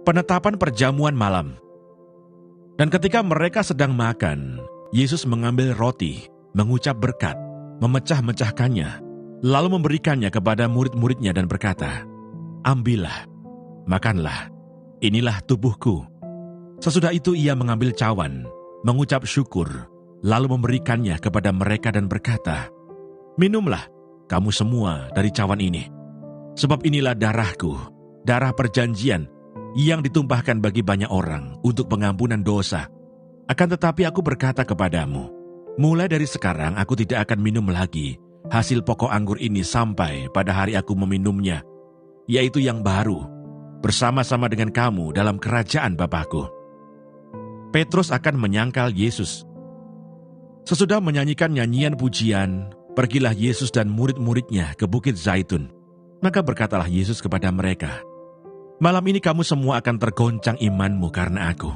Penetapan perjamuan malam. Dan ketika mereka sedang makan, Yesus mengambil roti, mengucap berkat, memecah-mecahkannya, lalu memberikannya kepada murid-muridnya dan berkata, "Ambillah, makanlah, inilah tubuhku." Sesudah itu ia mengambil cawan, mengucap syukur, lalu memberikannya kepada mereka dan berkata, "Minumlah, kamu semua dari cawan ini. Sebab inilah darahku, darah perjanjian, yang ditumpahkan bagi banyak orang untuk pengampunan dosa. Akan tetapi aku berkata kepadamu, mulai dari sekarang aku tidak akan minum lagi hasil pokok anggur ini sampai pada hari aku meminumnya, yaitu yang baru, bersama-sama dengan kamu dalam kerajaan Bapakku." Petrus akan menyangkal Yesus. Sesudah menyanyikan nyanyian pujian, pergilah Yesus dan murid-muridnya ke Bukit Zaitun. Maka berkatalah Yesus kepada mereka, "Malam ini kamu semua akan tergoncang imanmu karena aku.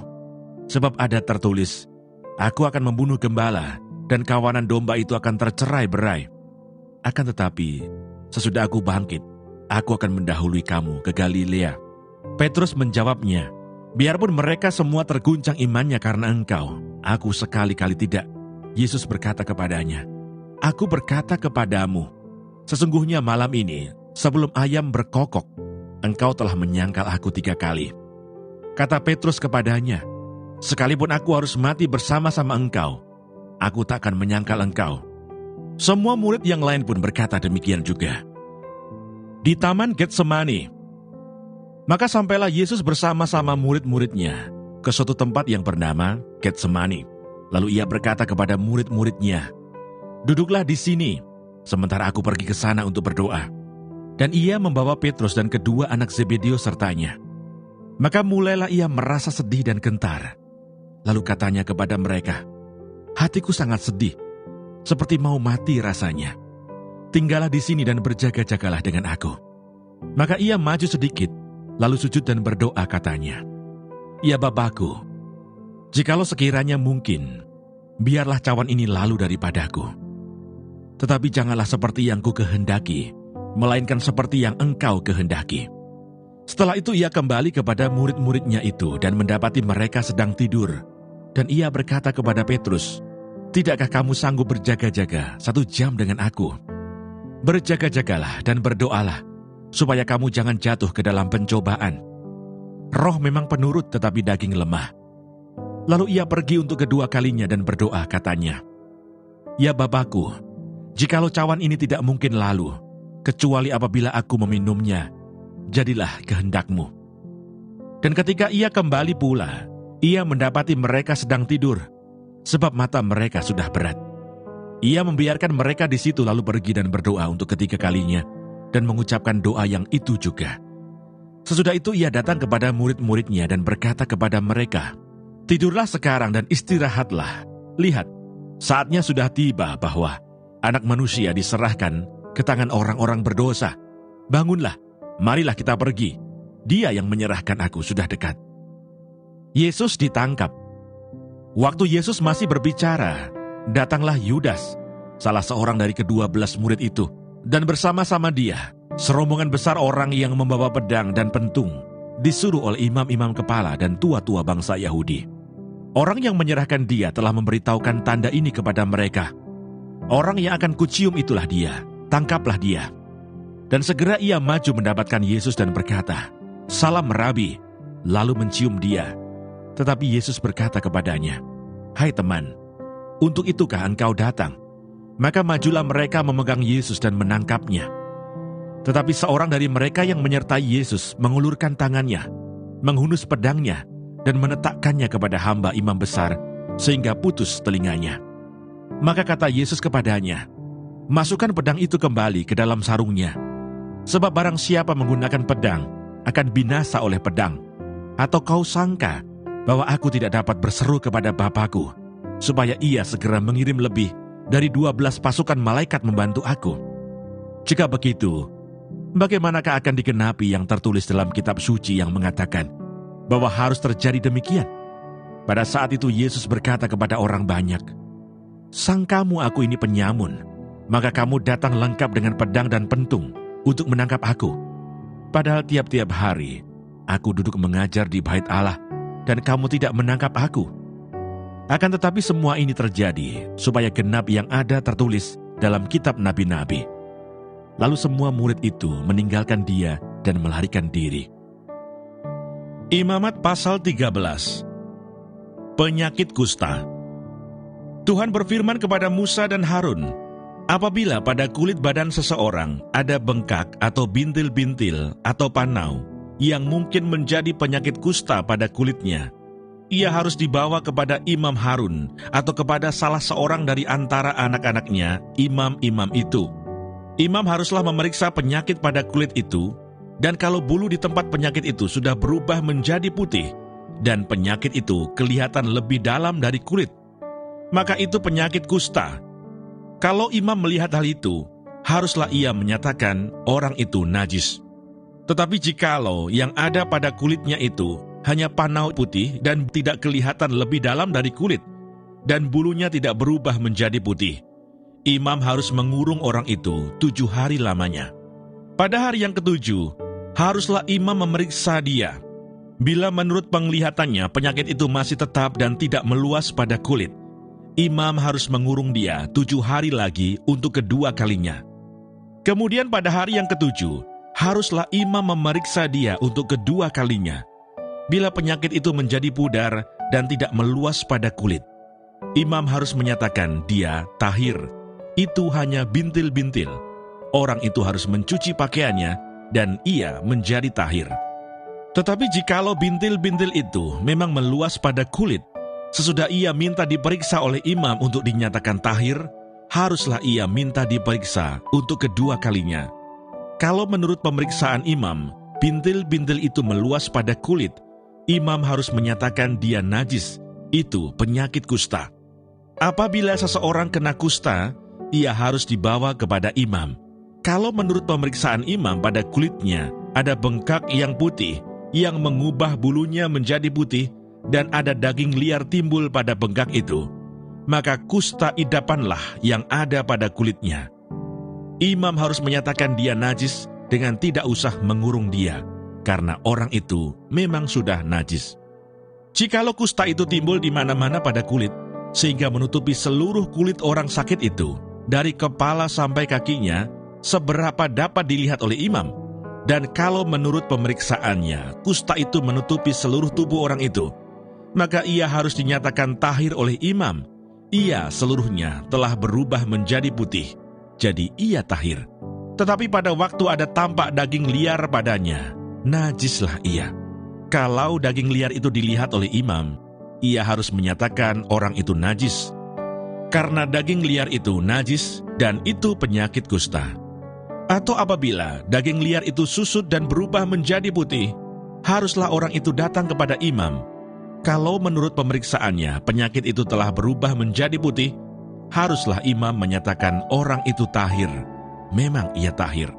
Sebab ada tertulis, aku akan membunuh gembala, dan kawanan domba itu akan tercerai-berai. Akan tetapi, sesudah aku bangkit, aku akan mendahului kamu ke Galilea." Petrus menjawabnya, "Biarpun mereka semua terguncang imannya karena engkau, aku sekali-kali tidak." Yesus berkata kepadanya, "Aku berkata kepadamu, sesungguhnya malam ini, sebelum ayam berkokok, engkau telah menyangkal aku 3 kali." Kata Petrus kepadanya, "Sekalipun aku harus mati bersama-sama engkau, aku tak akan menyangkal engkau." Semua murid yang lain pun berkata demikian juga. Di Taman Getsemani. Maka sampailah Yesus bersama-sama murid-muridnya ke suatu tempat yang bernama Getsemani. Lalu ia berkata kepada murid-muridnya, "Duduklah di sini, sementara aku pergi ke sana untuk berdoa." Dan ia membawa Petrus dan kedua anak Zebedeus sertanya. Maka mulailah ia merasa sedih dan gentar. Lalu katanya kepada mereka, "Hatiku sangat sedih, seperti mau mati rasanya. Tinggallah di sini dan berjaga-jagalah dengan aku." Maka ia maju sedikit, lalu sujud dan berdoa katanya, "Ya Bapakku, jikalau sekiranya mungkin, biarlah cawan ini lalu daripadaku. Tetapi janganlah seperti yang ku kehendaki, melainkan seperti yang engkau kehendaki." Setelah itu ia kembali kepada murid-muridnya itu dan mendapati mereka sedang tidur. Dan ia berkata kepada Petrus, "Tidakkah kamu sanggup berjaga-jaga 1 jam dengan aku? Berjaga-jagalah dan berdoalah, supaya kamu jangan jatuh ke dalam pencobaan. Roh memang penurut tetapi daging lemah." Lalu ia pergi untuk kedua kalinya dan berdoa katanya, "Ya Bapakku, jikalau cawan ini tidak mungkin lalu, kecuali apabila aku meminumnya, jadilah kehendak-Mu." Dan ketika ia kembali pula, ia mendapati mereka sedang tidur, sebab mata mereka sudah berat. Ia membiarkan mereka di situ lalu pergi dan berdoa untuk ketiga kalinya, dan mengucapkan doa yang itu juga. Sesudah itu ia datang kepada murid-muridnya dan berkata kepada mereka, "Tidurlah sekarang dan istirahatlah. Lihat, saatnya sudah tiba bahwa Anak Manusia diserahkan ke tangan orang-orang berdosa. Bangunlah, marilah kita pergi. Dia yang menyerahkan aku sudah dekat." Yesus ditangkap. Waktu Yesus masih berbicara, datanglah Yudas, salah seorang dari ke-12 murid itu, dan bersama-sama dia, serombongan besar orang yang membawa pedang dan pentung, disuruh oleh imam-imam kepala dan tua-tua bangsa Yahudi. Orang yang menyerahkan dia telah memberitahukan tanda ini kepada mereka. "Orang yang akan kucium itulah dia, tangkaplah dia." Dan segera ia maju mendapatkan Yesus dan berkata, "Salam Rabi," lalu mencium dia. Tetapi Yesus berkata kepadanya, "Hai teman, untuk itukah engkau datang?" Maka majulah mereka memegang Yesus dan menangkapnya. Tetapi seorang dari mereka yang menyertai Yesus mengulurkan tangannya, menghunus pedangnya, dan menetakkannya kepada hamba imam besar, sehingga putus telinganya. Maka kata Yesus kepadanya, "Masukkan pedang itu kembali ke dalam sarungnya. Sebab barang siapa menggunakan pedang, akan binasa oleh pedang. Atau kau sangka bahwa aku tidak dapat berseru kepada Bapakku, supaya ia segera mengirim lebih dari 12 pasukan malaikat membantu aku? Jika begitu, bagaimanakah akan digenapi yang tertulis dalam kitab suci yang mengatakan bahwa harus terjadi demikian?" Pada saat itu Yesus berkata kepada orang banyak, "Sangkamu aku ini penyamun, maka kamu datang lengkap dengan pedang dan pentung untuk menangkap aku. Padahal tiap-tiap hari aku duduk mengajar di bait Allah, dan kamu tidak menangkap aku?" Akan tetapi semua ini terjadi supaya genap yang ada tertulis dalam kitab nabi-nabi. Lalu semua murid itu meninggalkan dia dan melarikan diri. Imamat pasal 13. Penyakit kusta. Tuhan berfirman kepada Musa dan Harun, "Apabila pada kulit badan seseorang ada bengkak atau bintil-bintil atau panau yang mungkin menjadi penyakit kusta pada kulitnya, ia harus dibawa kepada Imam Harun atau kepada salah seorang dari antara anak-anaknya, imam-imam itu. Imam haruslah memeriksa penyakit pada kulit itu, dan kalau bulu di tempat penyakit itu sudah berubah menjadi putih, dan penyakit itu kelihatan lebih dalam dari kulit, maka itu penyakit kusta. Kalau imam melihat hal itu, haruslah ia menyatakan orang itu najis. Tetapi jikalau yang ada pada kulitnya itu hanya panau putih dan tidak kelihatan lebih dalam dari kulit, dan bulunya tidak berubah menjadi putih, imam harus mengurung orang itu 7 hari lamanya. Pada hari yang ke-7, haruslah imam memeriksa dia. Bila menurut penglihatannya penyakit itu masih tetap dan tidak meluas pada kulit, imam harus mengurung dia 7 hari lagi untuk kedua kalinya. Kemudian pada hari yang ke-7, haruslah imam memeriksa dia untuk kedua kalinya. Bila penyakit itu menjadi pudar dan tidak meluas pada kulit, imam harus menyatakan dia tahir. Itu hanya bintil-bintil. Orang itu harus mencuci pakaiannya dan ia menjadi tahir. Tetapi jikalau bintil-bintil itu memang meluas pada kulit, sesudah ia minta diperiksa oleh imam untuk dinyatakan tahir, haruslah ia minta diperiksa untuk kedua kalinya. Kalau menurut pemeriksaan imam, bintil-bintil itu meluas pada kulit, imam harus menyatakan dia najis, itu penyakit kusta. Apabila seseorang kena kusta, ia harus dibawa kepada imam. Kalau menurut pemeriksaan imam pada kulitnya ada bengkak yang putih yang mengubah bulunya menjadi putih dan ada daging liar timbul pada bengkak itu, maka kusta idapanlah yang ada pada kulitnya. Imam harus menyatakan dia najis dengan tidak usah mengurung dia, karena orang itu memang sudah najis. Jikalau kusta itu timbul di mana-mana pada kulit, sehingga menutupi seluruh kulit orang sakit itu, dari kepala sampai kakinya, seberapa dapat dilihat oleh imam, dan kalau menurut pemeriksaannya kusta itu menutupi seluruh tubuh orang itu, maka ia harus dinyatakan tahir oleh imam. Ia seluruhnya telah berubah menjadi putih, jadi ia tahir. Tetapi pada waktu ada tampak daging liar padanya, najislah ia. Kalau daging liar itu dilihat oleh imam, ia harus menyatakan orang itu najis, karena daging liar itu najis dan itu penyakit kusta. Atau apabila daging liar itu susut dan berubah menjadi putih, haruslah orang itu datang kepada imam. Kalau menurut pemeriksaannya penyakit itu telah berubah menjadi putih, haruslah imam menyatakan orang itu tahir. Memang ia tahir.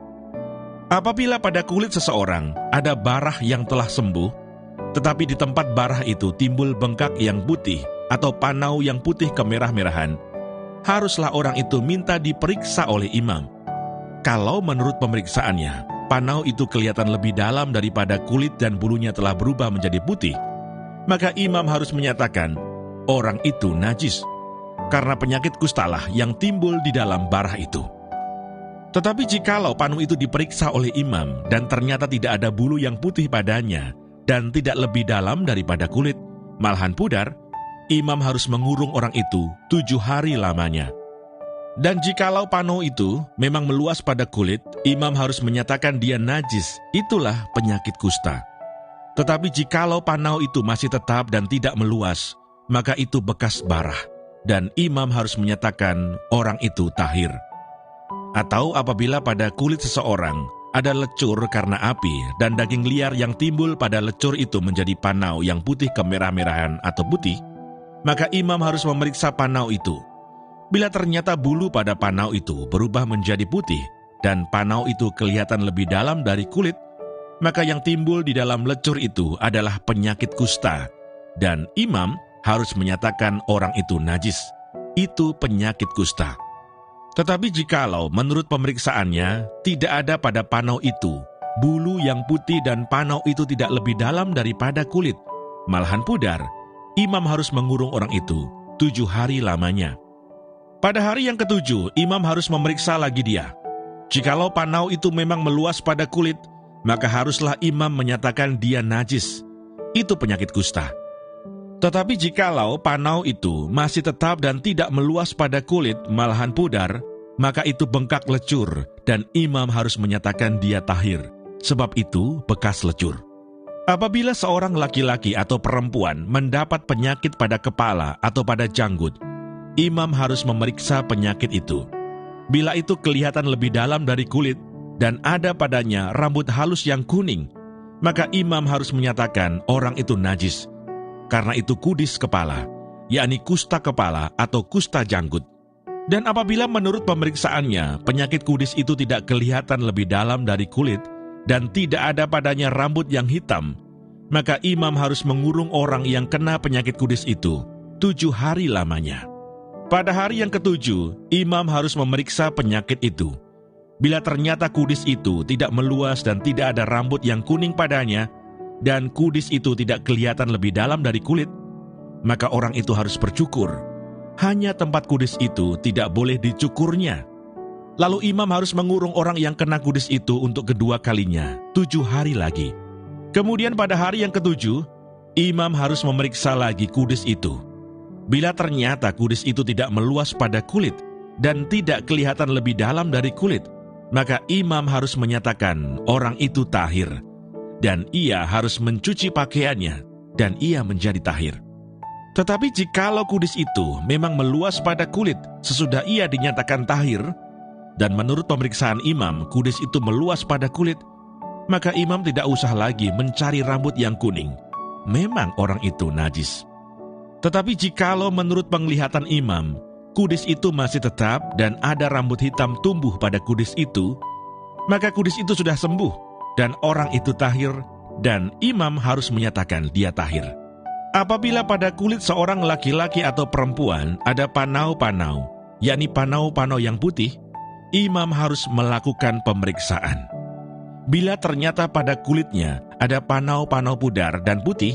Apabila pada kulit seseorang ada barah yang telah sembuh, tetapi di tempat barah itu timbul bengkak yang putih atau panau yang putih kemerah-merahan, haruslah orang itu minta diperiksa oleh imam. Kalau menurut pemeriksaannya, panau itu kelihatan lebih dalam daripada kulit dan bulunya telah berubah menjadi putih, maka imam harus menyatakan orang itu najis, karena penyakit kustalah yang timbul di dalam barah itu. Tetapi jikalau panau itu diperiksa oleh imam dan ternyata tidak ada bulu yang putih padanya dan tidak lebih dalam daripada kulit, malahan pudar, imam harus mengurung orang itu 7 hari lamanya. Dan jikalau panau itu memang meluas pada kulit, imam harus menyatakan dia najis, itulah penyakit kusta. Tetapi jikalau panau itu masih tetap dan tidak meluas, maka itu bekas barah, dan imam harus menyatakan orang itu tahir. Atau apabila pada kulit seseorang ada lecur karena api, dan daging liar yang timbul pada lecur itu menjadi panau yang putih kemerah-merahan atau putih, maka imam harus memeriksa panau itu. Bila ternyata bulu pada panau itu berubah menjadi putih, dan panau itu kelihatan lebih dalam dari kulit, maka yang timbul di dalam lecur itu adalah penyakit kusta, dan imam harus menyatakan orang itu najis. Itu penyakit kusta. Tetapi jikalau menurut pemeriksaannya tidak ada pada panau itu bulu yang putih dan panau itu tidak lebih dalam daripada kulit, malahan pudar, imam harus mengurung orang itu 7 hari lamanya. Pada hari yang ke-7, imam harus memeriksa lagi dia. Jikalau panau itu memang meluas pada kulit, maka haruslah imam menyatakan dia najis. Itu penyakit kusta. Tetapi jikalau panau itu masih tetap dan tidak meluas pada kulit, malahan pudar, maka itu bengkak lecur, dan imam harus menyatakan dia tahir, sebab itu bekas lecur. Apabila seorang laki-laki atau perempuan mendapat penyakit pada kepala atau pada janggut, imam harus memeriksa penyakit itu. Bila itu kelihatan lebih dalam dari kulit, dan ada padanya rambut halus yang kuning, maka imam harus menyatakan orang itu najis, karena itu kudis kepala, yakni kusta kepala atau kusta janggut. Dan apabila menurut pemeriksaannya penyakit kudis itu tidak kelihatan lebih dalam dari kulit dan tidak ada padanya rambut yang hitam, maka imam harus mengurung orang yang kena penyakit kudis itu 7 hari lamanya. Pada hari yang ke-7, imam harus memeriksa penyakit itu. Bila ternyata kudis itu tidak meluas dan tidak ada rambut yang kuning padanya, dan kudis itu tidak kelihatan lebih dalam dari kulit, maka orang itu harus bercukur. Hanya tempat kudis itu tidak boleh dicukurnya. Lalu imam harus mengurung orang yang kena kudis itu untuk kedua kalinya 7 hari lagi. Kemudian pada hari yang ke-7, imam harus memeriksa lagi kudis itu. Bila ternyata kudis itu tidak meluas pada kulit dan tidak kelihatan lebih dalam dari kulit, maka imam harus menyatakan orang itu tahir, dan ia harus mencuci pakaiannya, dan ia menjadi tahir. Tetapi jikalau kudis itu memang meluas pada kulit sesudah ia dinyatakan tahir, dan menurut pemeriksaan imam kudis itu meluas pada kulit, maka imam tidak usah lagi mencari rambut yang kuning. Memang orang itu najis. Tetapi jikalau menurut penglihatan imam, kudis itu masih tetap dan ada rambut hitam tumbuh pada kudis itu, maka kudis itu sudah sembuh, dan orang itu tahir, dan imam harus menyatakan dia tahir. Apabila pada kulit seorang laki-laki atau perempuan ada panau-panau, yakni panau-panau yang putih, imam harus melakukan pemeriksaan. Bila ternyata pada kulitnya ada panau-panau pudar dan putih,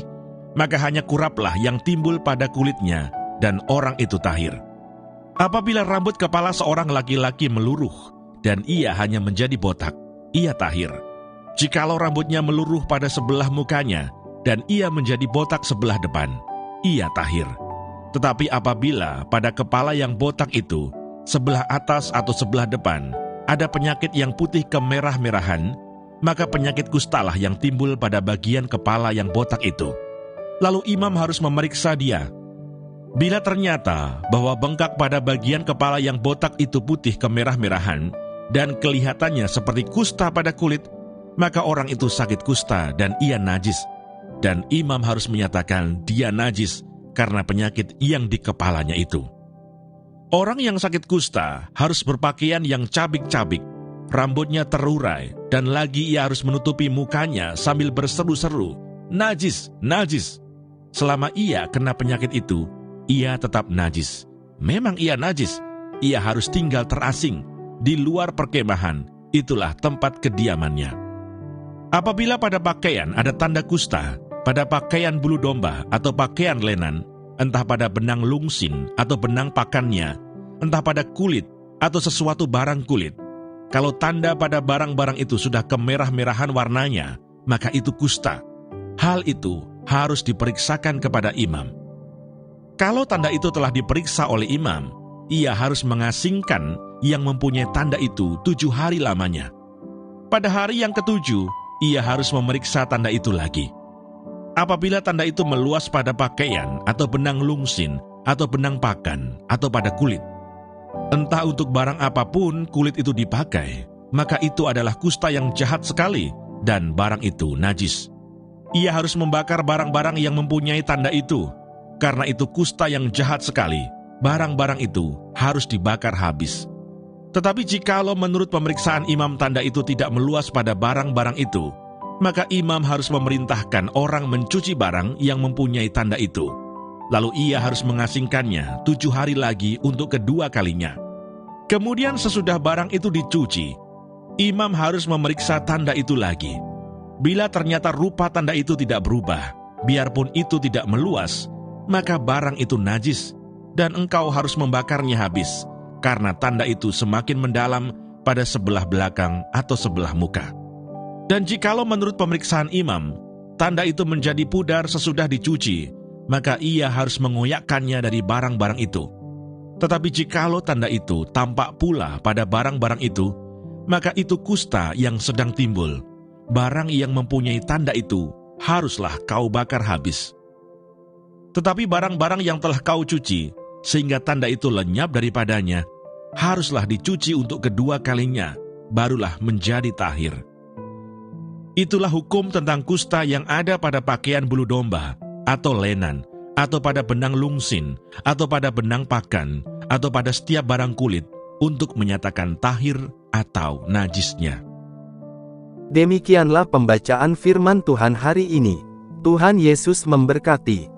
maka hanya kuraplah yang timbul pada kulitnya, dan orang itu tahir. Apabila rambut kepala seorang laki-laki meluruh, dan ia hanya menjadi botak, ia tahir. Jikalau rambutnya meluruh pada sebelah mukanya, dan ia menjadi botak sebelah depan, ia tahir. Tetapi apabila pada kepala yang botak itu, sebelah atas atau sebelah depan, ada penyakit yang putih kemerah-merahan, maka penyakit kustalah yang timbul pada bagian kepala yang botak itu. Lalu imam harus memeriksa dia. Bila ternyata bahwa bengkak pada bagian kepala yang botak itu putih kemerah-merahan, dan kelihatannya seperti kusta pada kulit, maka orang itu sakit kusta dan ia najis, dan imam harus menyatakan dia najis karena penyakit yang di kepalanya itu. Orang yang sakit kusta harus berpakaian yang cabik-cabik, rambutnya terurai, dan lagi ia harus menutupi mukanya sambil berseru-seru, najis, najis. Selama ia kena penyakit itu, ia tetap najis. Memang ia najis, ia harus tinggal terasing di luar perkemahan, itulah tempat kediamannya. Apabila pada pakaian ada tanda kusta, pada pakaian bulu domba atau pakaian lenan, entah pada benang lungsin atau benang pakannya, entah pada kulit atau sesuatu barang kulit, kalau tanda pada barang-barang itu sudah kemerah-merahan warnanya, maka itu kusta. Hal itu harus diperiksakan kepada imam. Kalau tanda itu telah diperiksa oleh imam, ia harus mengasingkan yang mempunyai tanda itu 7 hari lamanya. Pada hari yang ke-7, ia harus memeriksa tanda itu lagi. Apabila tanda itu meluas pada pakaian atau benang lungsin atau benang pakan atau pada kulit, entah untuk barang apapun kulit itu dipakai, maka itu adalah kusta yang jahat sekali dan barang itu najis. Ia harus membakar barang-barang yang mempunyai tanda itu, karena itu kusta yang jahat sekali. Barang-barang itu harus dibakar habis. Tetapi jikalau menurut pemeriksaan imam tanda itu tidak meluas pada barang-barang itu, maka imam harus memerintahkan orang mencuci barang yang mempunyai tanda itu. Lalu ia harus mengasingkannya 7 hari lagi untuk kedua kalinya. Kemudian sesudah barang itu dicuci, imam harus memeriksa tanda itu lagi. Bila ternyata rupa tanda itu tidak berubah, biarpun itu tidak meluas, maka barang itu najis, dan engkau harus membakarnya habis, karena tanda itu semakin mendalam pada sebelah belakang atau sebelah muka. Dan jikalau menurut pemeriksaan imam, tanda itu menjadi pudar sesudah dicuci, maka ia harus mengoyakkannya dari barang-barang itu. Tetapi jikalau tanda itu tampak pula pada barang-barang itu, maka itu kusta yang sedang timbul. Barang yang mempunyai tanda itu haruslah kau bakar habis. Tetapi barang-barang yang telah kau cuci, sehingga tanda itu lenyap daripadanya, haruslah dicuci untuk kedua kalinya, barulah menjadi tahir. Itulah hukum tentang kusta yang ada pada pakaian bulu domba, atau lenan, atau pada benang lungsin, atau pada benang pakan, atau pada setiap barang kulit, untuk menyatakan tahir atau najisnya. Demikianlah pembacaan firman Tuhan hari ini. Tuhan Yesus memberkati.